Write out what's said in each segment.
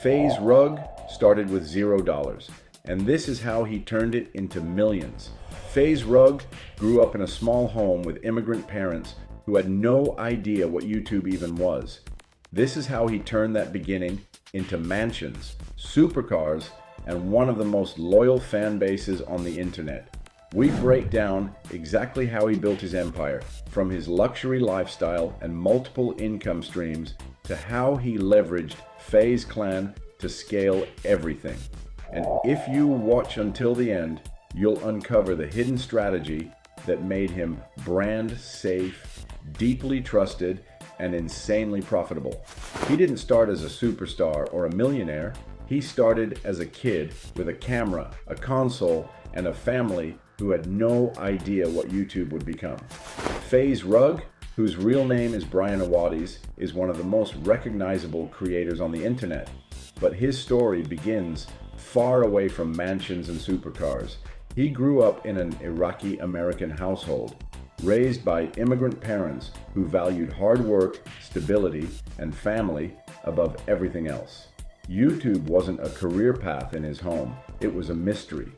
Faze Rug started with $0, and this is how he turned it into millions. Faze Rug grew up in a small home with immigrant parents who had no idea what YouTube even was. This is how he turned that beginning into mansions, supercars, and one of the most loyal fan bases on the internet. We break down exactly how he built his empire, from his luxury lifestyle and multiple income streams to how he leveraged Faze Clan to scale everything. And if you watch until the end, you'll uncover the hidden strategy that made him brand safe, deeply trusted, and insanely profitable. He didn't start as a superstar or a millionaire. He started as a kid with a camera, a console, and a family who had no idea what YouTube would become. Faze Rug, whose real name is Brian Awadis, is one of the most recognizable creators on the internet. But his story begins far away from mansions and supercars. He grew up in an Iraqi-American household, raised by immigrant parents who valued hard work, stability, and family above everything else. YouTube wasn't a career path in his home, it was a mystery.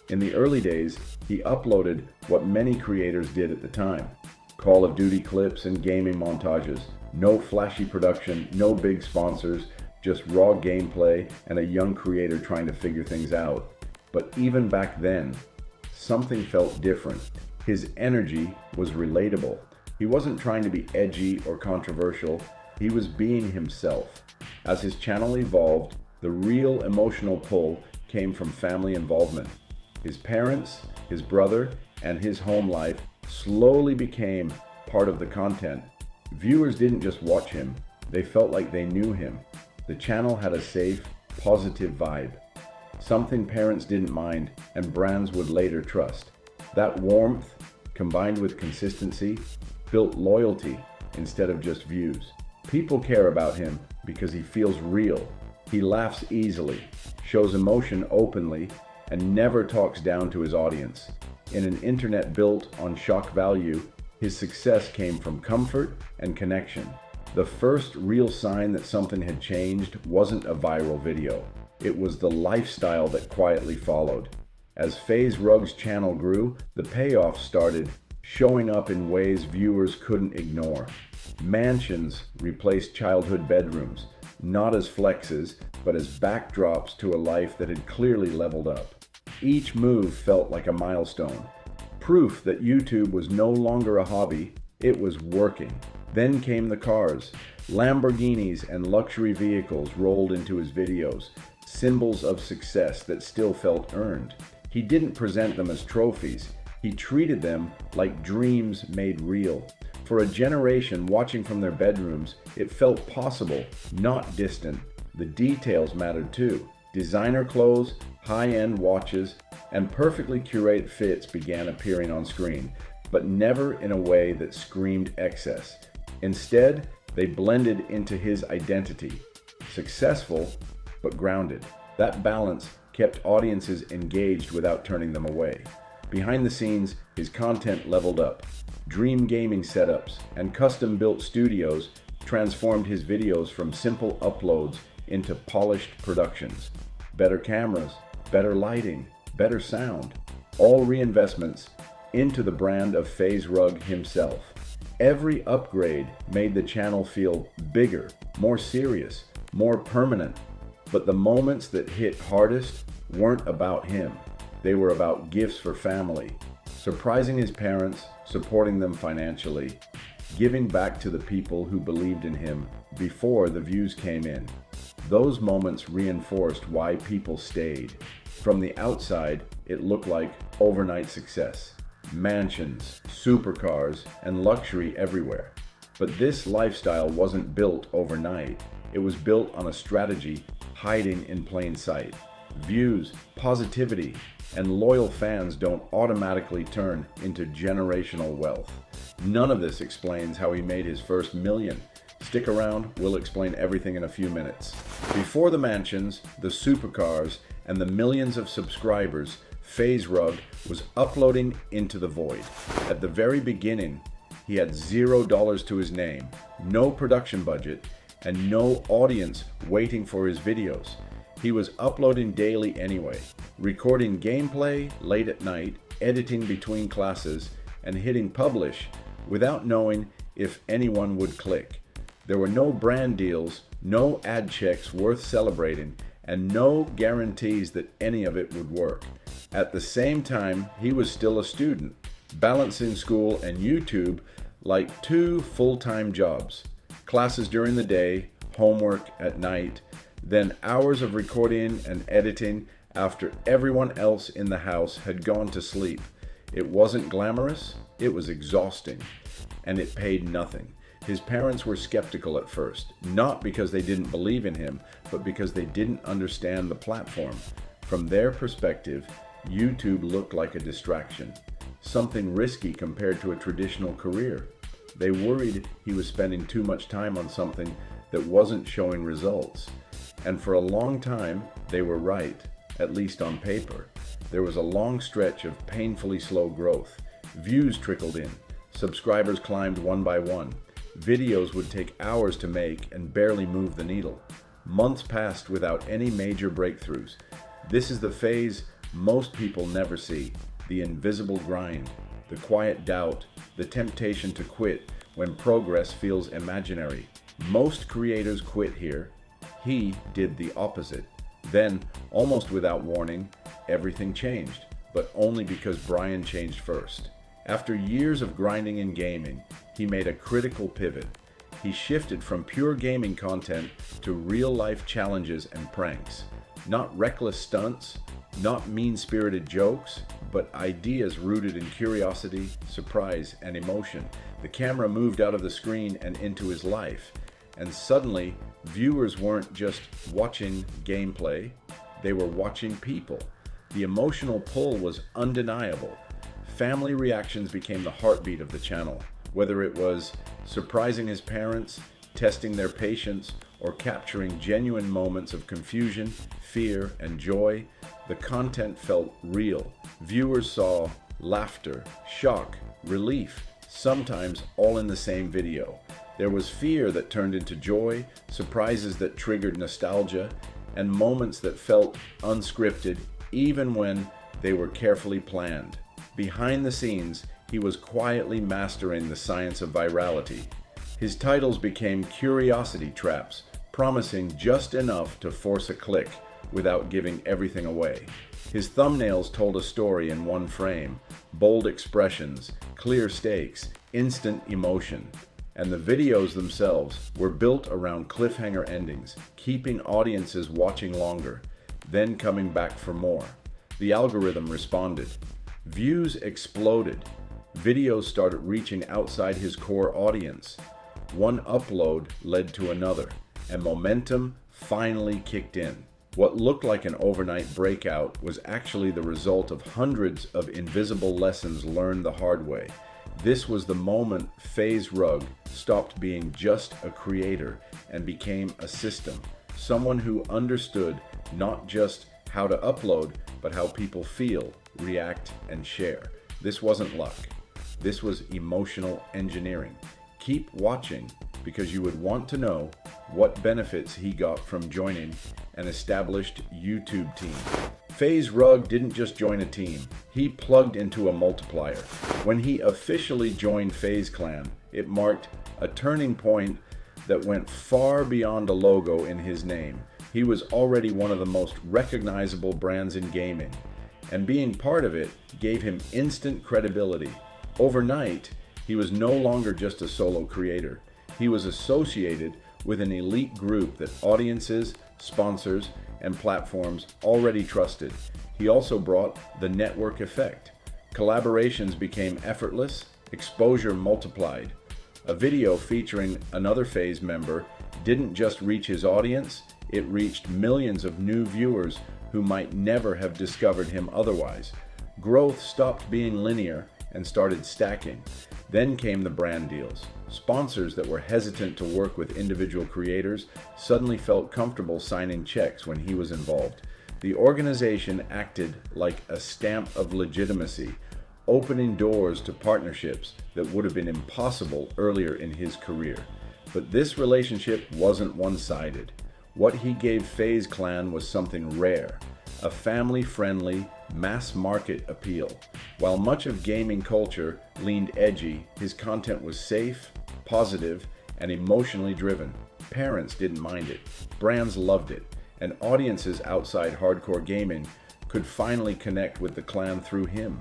In the early days, he uploaded what many creators did at the time: Call of Duty clips and gaming montages. No flashy production, no big sponsors, just raw gameplay and a young creator trying to figure things out. But even back then, something felt different. His energy was relatable. He wasn't trying to be edgy or controversial, he was being himself. As his channel evolved, the real emotional pull came from family involvement. His parents, his brother, and his home life slowly became part of the content. Viewers didn't just watch him, they felt like they knew him. The channel had a safe, positive vibe, something parents didn't mind and brands would later trust. That warmth, combined with consistency, built loyalty instead of just views. People care about him because he feels real. He laughs easily, shows emotion openly, and never talks down to his audience. In an internet built on shock value, his success came from comfort and connection. The first real sign that something had changed wasn't a viral video. It was the lifestyle that quietly followed. As Faze Rug's channel grew, the payoff started showing up in ways viewers couldn't ignore. Mansions replaced childhood bedrooms, not as flexes, but as backdrops to a life that had clearly leveled up. Each move felt like a milestone, proof that YouTube was no longer a hobby, it was working. Then came the cars. Lamborghinis and luxury vehicles rolled into his videos, symbols of success that still felt earned. He didn't present them as trophies, he treated them like dreams made real. For a generation watching from their bedrooms, it felt possible, not distant. The details mattered too. Designer clothes, high-end watches, and perfectly curated fits began appearing on screen, but never in a way that screamed excess. Instead, they blended into his identity. Successful, but grounded. That balance kept audiences engaged without turning them away. Behind the scenes, his content leveled up. Dream gaming setups and custom-built studios transformed his videos from simple uploads into polished productions. Better cameras, better lighting, better sound. All reinvestments into the brand of Faze Rug himself. Every upgrade made the channel feel bigger, more serious, more permanent. But the moments that hit hardest weren't about him. They were about gifts for family, surprising his parents, supporting them financially, giving back to the people who believed in him before the views came in. Those moments reinforced why people stayed. From the outside, it looked like overnight success. Mansions, supercars, and luxury everywhere. But this lifestyle wasn't built overnight. It was built on a strategy hiding in plain sight. Views, positivity, and loyal fans don't automatically turn into generational wealth. None of this explains how he made his first million. Stick around, we'll explain everything in a few minutes. Before the mansions, the supercars, and the millions of subscribers, Faze Rug was uploading into the void. At the very beginning, he had $0 to his name, no production budget, and no audience waiting for his videos. He was uploading daily anyway, recording gameplay late at night, editing between classes, and hitting publish without knowing if anyone would click. There were no brand deals, no ad checks worth celebrating, and no guarantees that any of it would work. At the same time, he was still a student, balancing school and YouTube like two full-time jobs. Classes during the day, homework at night, then hours of recording and editing after everyone else in the house had gone to sleep. It wasn't glamorous, it was exhausting, and it paid nothing. His parents were skeptical at first, not because they didn't believe in him, but because they didn't understand the platform. From their perspective, YouTube looked like a distraction, something risky compared to a traditional career. They worried he was spending too much time on something that wasn't showing results. And for a long time, they were right, at least on paper. There was a long stretch of painfully slow growth. Views trickled in, subscribers climbed one by one. Videos would take hours to make and barely move the needle. Months passed without any major breakthroughs. This is the phase most people never see, the invisible grind, the quiet doubt, the temptation to quit when progress feels imaginary. Most creators quit here. He did the opposite. Then, almost without warning, everything changed, but only because Brian changed first. After years of grinding in gaming, he made a critical pivot. He shifted from pure gaming content to real-life challenges and pranks. Not reckless stunts, not mean-spirited jokes, but ideas rooted in curiosity, surprise, and emotion. The camera moved out of the screen and into his life, and suddenly, viewers weren't just watching gameplay, they were watching people. The emotional pull was undeniable. Family reactions became the heartbeat of the channel, whether it was surprising his parents, testing their patience, or capturing genuine moments of confusion, fear, and joy. The content felt real. Viewers saw laughter, shock, relief, sometimes all in the same video. There was fear that turned into joy, surprises that triggered nostalgia, and moments that felt unscripted, even when they were carefully planned. Behind the scenes, he was quietly mastering the science of virality. His titles became curiosity traps, promising just enough to force a click without giving everything away. His thumbnails told a story in one frame, bold expressions, clear stakes, instant emotion. And the videos themselves were built around cliffhanger endings, keeping audiences watching longer, then coming back for more. The algorithm responded. Views exploded. Videos started reaching outside his core audience. One upload led to another, and momentum finally kicked in. What looked like an overnight breakout was actually the result of hundreds of invisible lessons learned the hard way. This was the moment Faze stopped being just a creator and became a system, someone who understood not just how to upload, but how people feel, react, and share. This wasn't luck. This was emotional engineering. Keep watching because you would want to know what benefits he got from joining an established YouTube team. Faze didn't just join a team, he plugged into a multiplier. When he officially joined Faze Clan, it marked a turning point that went far beyond a logo in his name. He was already one of the most recognizable brands in gaming, and being part of it gave him instant credibility. Overnight, he was no longer just a solo creator. He was associated with an elite group that audiences, sponsors, and platforms already trusted. He also brought the network effect. Collaborations became effortless, exposure multiplied. A video featuring another Faze member didn't just reach his audience, it reached millions of new viewers who might never have discovered him otherwise. Growth stopped being linear and started stacking. Then came the brand deals. Sponsors that were hesitant to work with individual creators suddenly felt comfortable signing checks when he was involved. The organization acted like a stamp of legitimacy, opening doors to partnerships that would have been impossible earlier in his career. But this relationship wasn't one-sided. What he gave Faze Clan was something rare, a family-friendly, mass-market appeal. While much of gaming culture leaned edgy, his content was safe, positive, and emotionally driven. Parents didn't mind it, brands loved it, and audiences outside hardcore gaming could finally connect with the clan through him.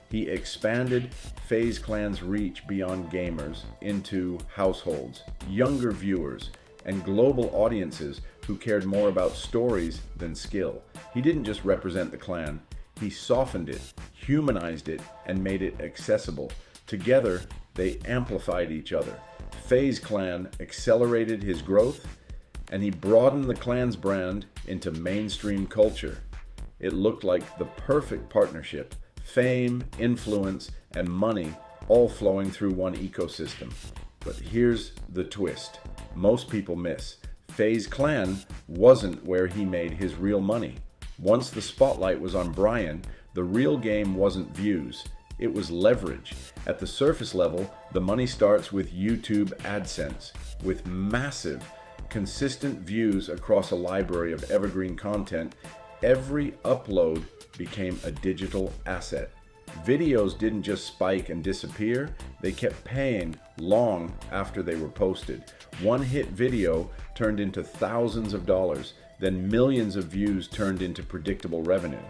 He expanded Faze Clan's reach beyond gamers into households, younger viewers, and global audiences who cared more about stories than skill. He didn't just represent the clan, he softened it, humanized it, and made it accessible. Together, they amplified each other. Faze Clan accelerated his growth, and he broadened the clan's brand into mainstream culture. It looked like the perfect partnership, fame, influence, and money all flowing through one ecosystem. But here's the twist most people miss. Faze Clan wasn't where he made his real money. Once the spotlight was on Brian, the real game wasn't views, it was leverage. At the surface level, the money starts with YouTube AdSense. With massive, consistent views across a library of evergreen content, every upload became a digital asset. Videos didn't just spike and disappear, they kept paying long after they were posted. One hit video turned into thousands of dollars, then millions of views turned into predictable revenue.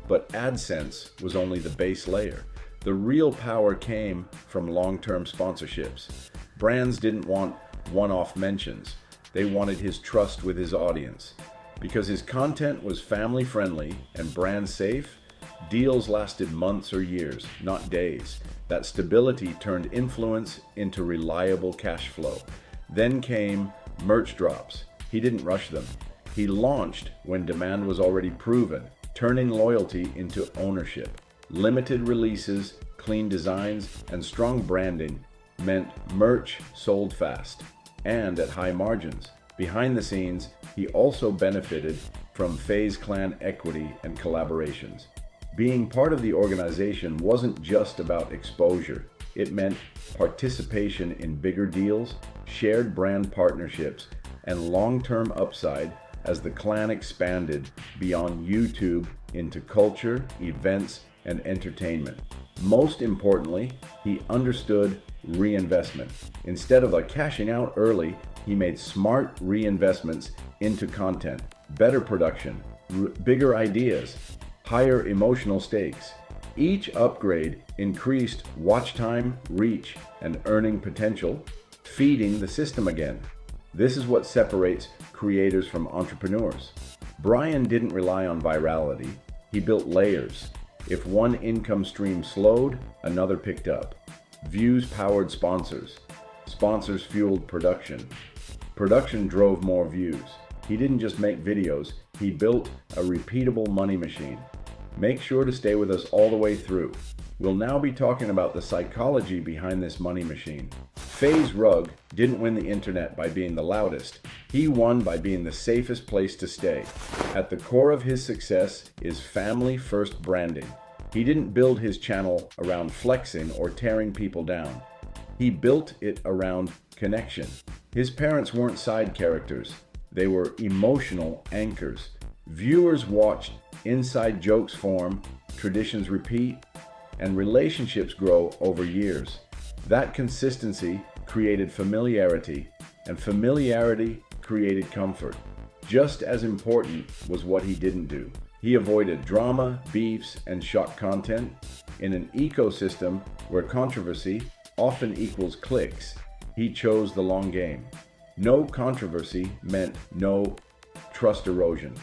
But AdSense was only the base layer. The real power came from long-term sponsorships. Brands didn't want one-off mentions. They wanted his trust with his audience. Because his content was family-friendly and brand safe, deals lasted months or years, not days. That stability turned influence into reliable cash flow. Then came merch drops. He didn't rush them. He launched when demand was already proven, turning loyalty into ownership. Limited releases, clean designs, and strong branding meant merch sold fast and at high margins. Behind the scenes, he also benefited from Faze Clan equity and collaborations. Being part of the organization wasn't just about exposure. It meant participation in bigger deals, shared brand partnerships, and long-term upside as the clan expanded beyond YouTube into culture, events, and entertainment. Most importantly, he understood reinvestment. Instead of cashing out early, he made smart reinvestments into content, better production, bigger ideas, higher emotional stakes. Each upgrade increased watch time, reach, and earning potential, feeding the system again. This is what separates creators from entrepreneurs. Brian didn't rely on virality, he built layers. If one income stream slowed, another picked up. Views powered sponsors. Sponsors fueled production. Production drove more views. He didn't just make videos, he built a repeatable money machine. Make sure to stay with us all the way through. We'll now be talking about the psychology behind this money machine. Faze Rug didn't win the internet by being the loudest. He won by being the safest place to stay. At the core of his success is family-first branding. He didn't build his channel around flexing or tearing people down. He built it around connection. His parents weren't side characters. They were emotional anchors. Viewers watched inside jokes form, traditions repeat, and relationships grow over years. That consistency created familiarity, and familiarity created comfort. Just as important was what he didn't do. He avoided drama, beefs, and shock content. In an ecosystem where controversy often equals clicks, he chose the long game. No controversy meant no trust erosion.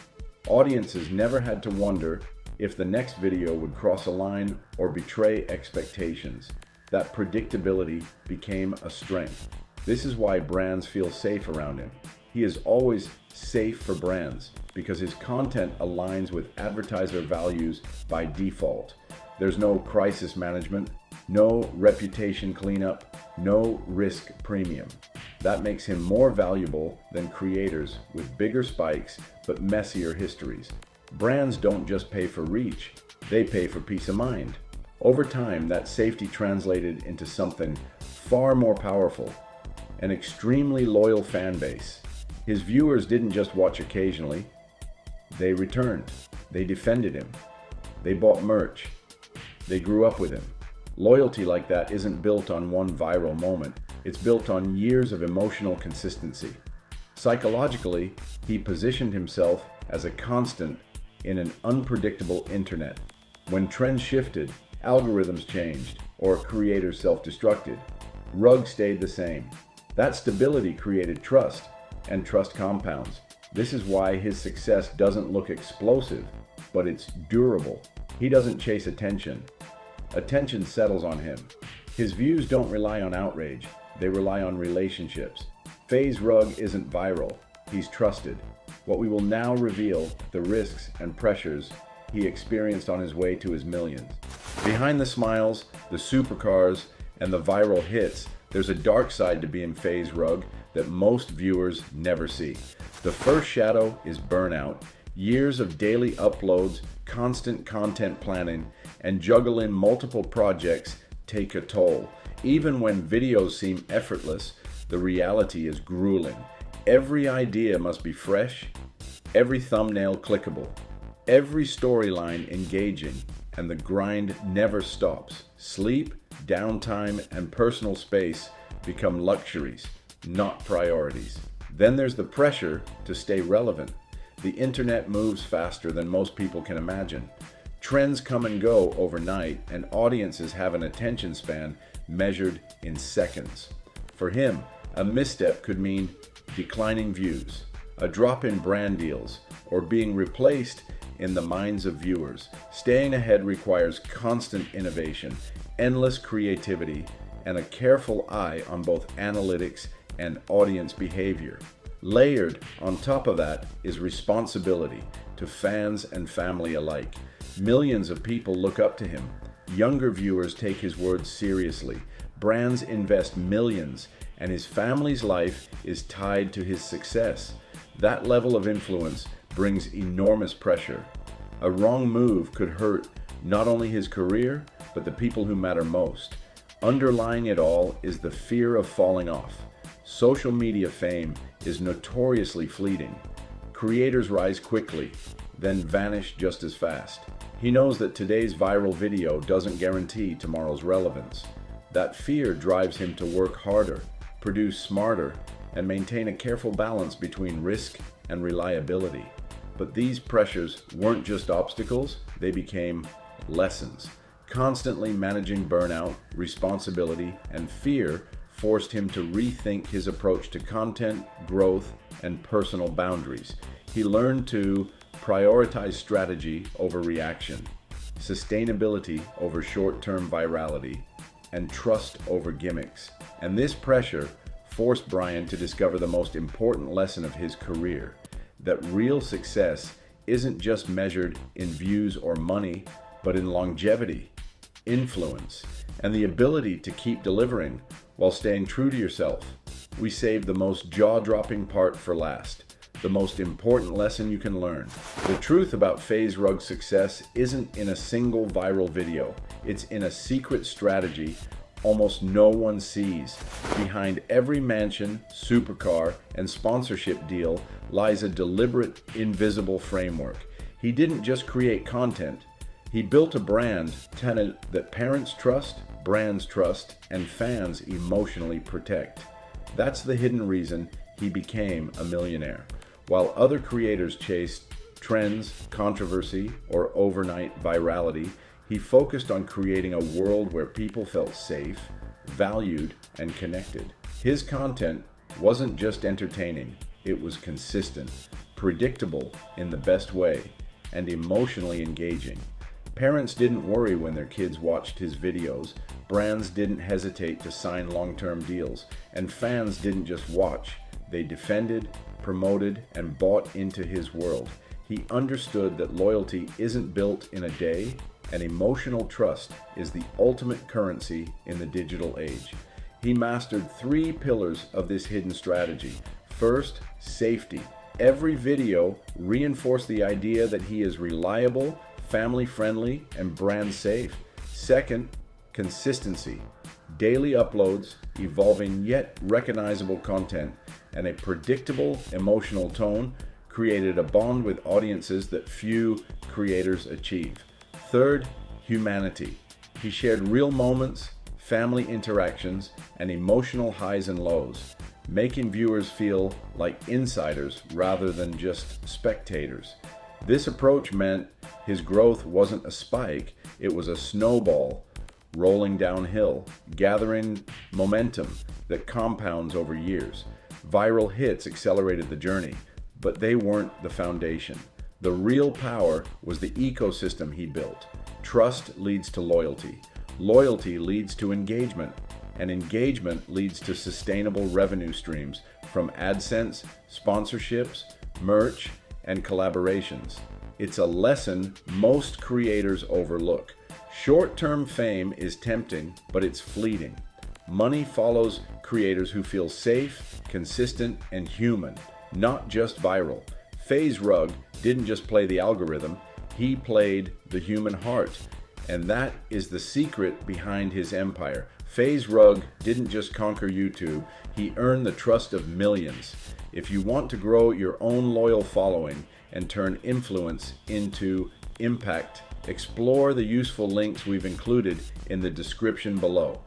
Audiences never had to wonder if the next video would cross a line or betray expectations. That predictability became a strength. This is why brands feel safe around him. He is always safe for brands because his content aligns with advertiser values by default. There's no crisis management, no reputation cleanup, no risk premium. That makes him more valuable than creators with bigger spikes but messier histories. Brands don't just pay for reach, they pay for peace of mind. Over time, that safety translated into something far more powerful: an extremely loyal fan base. His viewers didn't just watch occasionally, they returned. They defended him. They bought merch. They grew up with him. Loyalty like that isn't built on one viral moment. It's built on years of emotional consistency. Psychologically, he positioned himself as a constant in an unpredictable internet. When trends shifted, algorithms changed, or creators self-destructed, Rugg stayed the same. That stability created trust, and trust compounds. This is why his success doesn't look explosive, but it's durable. He doesn't chase attention. Attention settles on him. His views don't rely on outrage, they rely on relationships. Faze Rugg isn't viral, he's trusted. What we will now reveal, the risks and pressures he experienced on his way to his millions. Behind the smiles, the supercars, and the viral hits, there's a dark side to being Faze Rugg that most viewers never see. The first shadow is burnout. Years of daily uploads, constant content planning, and juggling multiple projects take a toll. Even when videos seem effortless, the reality is grueling. Every idea must be fresh, every thumbnail clickable, every storyline engaging, and the grind never stops. Sleep, downtime, and personal space become luxuries, not priorities. Then there's the pressure to stay relevant. The internet moves faster than most people can imagine. Trends come and go overnight, and audiences have an attention span measured in seconds. For him, a misstep could mean declining views, a drop in brand deals, or being replaced in the minds of viewers. Staying ahead requires constant innovation, endless creativity, and a careful eye on both analytics and audience behavior. Layered on top of that is responsibility to fans and family alike. Millions of people look up to him. Younger viewers take his words seriously. Brands invest millions, and his family's life is tied to his success. That level of influence brings enormous pressure. A wrong move could hurt not only his career, but the people who matter most. Underlying it all is the fear of falling off. Social media fame is notoriously fleeting. Creators rise quickly, then vanish just as fast. He knows that today's viral video doesn't guarantee tomorrow's relevance. That fear drives him to work harder, produce smarter, and maintain a careful balance between risk and reliability. But these pressures weren't just obstacles, they became lessons. Constantly managing burnout, responsibility, and fear forced him to rethink his approach to content, growth, and personal boundaries. He learned to prioritize strategy over reaction, sustainability over short-term virality, and trust over gimmicks. And this pressure forced Brian to discover the most important lesson of his career, that real success isn't just measured in views or money, but in longevity, influence, and the ability to keep delivering while staying true to yourself. We saved the most jaw-dropping part for last, the most important lesson you can learn. The truth about Faze Rugg's success isn't in a single viral video. It's in a secret strategy almost no one sees. Behind every mansion, supercar, and sponsorship deal lies a deliberate, invisible framework. He didn't just create content. He built a brand tenet that parents trust, brands trust, and fans emotionally protect. That's the hidden reason he became a millionaire. While other creators chased trends, controversy, or overnight virality, he focused on creating a world where people felt safe, valued, and connected. His content wasn't just entertaining, it was consistent, predictable in the best way, and emotionally engaging. Parents didn't worry when their kids watched his videos, brands didn't hesitate to sign long-term deals, and fans didn't just watch, they defended, promoted, and bought into his world. He understood that loyalty isn't built in a day, and emotional trust is the ultimate currency in the digital age. He mastered 3 pillars of this hidden strategy. First, safety. Every video reinforced the idea that he is reliable, family-friendly, and brand safe. Second, consistency. daily uploads, evolving yet recognizable content, and a predictable emotional tone created a bond with audiences that few creators achieve. Third, humanity. He shared real moments, family interactions, and emotional highs and lows, making viewers feel like insiders rather than just spectators. This approach meant his growth wasn't a spike, it was a snowball rolling downhill, gathering momentum that compounds over years. Viral hits accelerated the journey, but they weren't the foundation. The real power was the ecosystem he built. Trust leads to loyalty. Loyalty leads to engagement, and engagement leads to sustainable revenue streams from AdSense, sponsorships, merch, and collaborations. It's a lesson most creators overlook. Short-term fame is tempting, but it's fleeting. Money follows creators who feel safe, consistent, and human, not just viral. Faze didn't just play the algorithm, he played the human heart. And that is the secret behind his empire. Faze didn't just conquer YouTube, he earned the trust of millions. If you want to grow your own loyal following and turn influence into impact, explore the useful links we've included in the description below.